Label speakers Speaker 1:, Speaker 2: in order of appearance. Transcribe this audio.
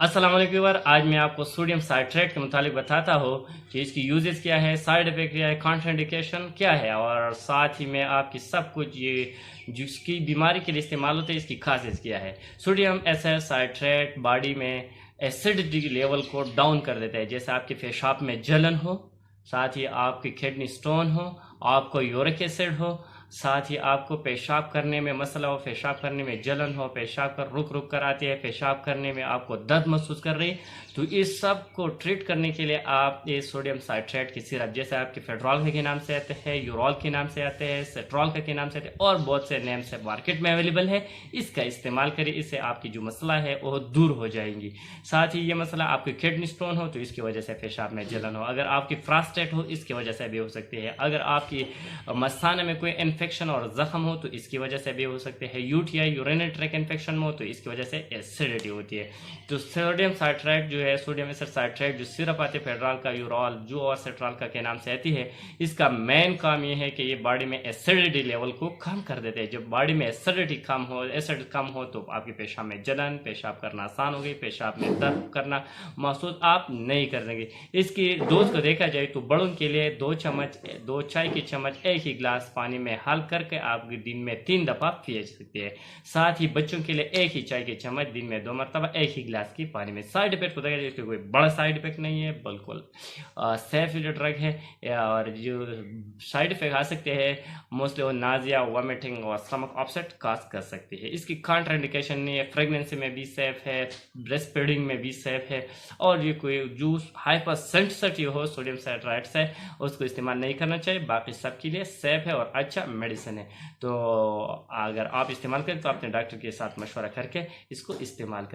Speaker 1: अस्सलाम वालेकुम व्यूअर। आज मैं आपको सोडियम साइट्रेट के मुतालिक बताता हूँ कि इसकी यूजेस क्या है, साइड इफेक्ट क्या है, कॉन्ट्राइंडिकेशन क्या है और साथ ही में आपकी सब कुछ ये जिसकी बीमारी के लिए इस्तेमाल होते हैं इसकी खासियत क्या है। सोडियम एसिड साइट्रेट बॉडी में एसिडिटी लेवल को डाउन कर देता है। जैसे आपके पेशाब में जलन हो, साथ ही आपकी किडनी स्टोन हो, आपको यूरिक एसिड हो, साथ ही आपको पेशाब करने में मसला हो, पेशाब करने में जलन हो, पेशाब कर रुक रुक कर आती है, पेशाब करने में आपको दर्द महसूस कर रही, तो इस सब को ट्रीट करने के लिए आप ये सोडियम साइट्रेट की सिरप, जैसे आपके फेड्रॉल के नाम से आते हैं, यूरोल के नाम से आते हैं, सेट्रॉल के नाम से आते हैं और बहुत से नेम से मार्केट में अवेलेबल है, इसका इस्तेमाल करिए। इससे आपकी जो मसला है वो दूर हो जाएंगी। साथ ही ये मसला आपकी किडनी स्टोन हो तो इसकी वजह से पेशाब में जलन हो, अगर आपकी फ्रास्टेट हो इसकी वजह से भी हो सकती है, अगर आपकी मस्थाना में कोई इन्फेक्शन और जख्म हो तो इसकी वजह से भी हो सकते हैं, यूटीआई यूरिनरी ट्रैक इन्फेक्शन हो तो इसकी वजह से एसिडिटी होती है। तो सोडियम साइट्रेट जो है, सोडियम एसिड साइट्रेट जो सिरप आती है फेड्रॉल का, यूरोल जो और सेट्रॉल का के नाम से आती है, इसका मेन काम ये है कि ये बॉडी में एसिडिटी लेवल को कम कर देते हैं। जब बॉडी में एसिडिटी कम हो, एसिड कम हो तो आपके पेशाब में जलन, पेशाब करना आसान हो गई, पेशाब में दर्द करना महसूस आप नहीं करेंगे। इसकी डोज को देखा जाए तो बड़ों के लिए 2 चाय की चम्मच एक ही गिलास पानी में हल करके आप दिन में 3 दफ़ा पी सकते हैं। साथ ही बच्चों के लिए एक ही चाय की चम्मच दिन में 2 मरतबा एक ही गिलास की पानी में। साइड इफेक्ट को देखा जाए इसके कोई बड़ा साइड इफेक्ट नहीं है, बिल्कुल सेफ जो ड्रग है। और जो साइड इफेक्ट आ सकते हैं मोस्टली वो नाजिया, वॉमिटिंग और स्टमक अपसेट काज कर सकती है। इसकी कॉन्ट्राइंडिकेशन नहीं है, प्रेगनेंसी में भी सेफ है, ब्रेस्ट फीडिंग में भी सेफ है, और ये कोई जूस हाइपर सेंसिटिव हो सोडियम साइट्रेट से उसको इस्तेमाल नहीं करना चाहिए। बाकी सबके लिए सेफ है और अच्छा मेडिसिन है। तो अगर आप इस्तेमाल करें तो अपने डॉक्टर के साथ मशवरा करके इसको इस्तेमाल करें।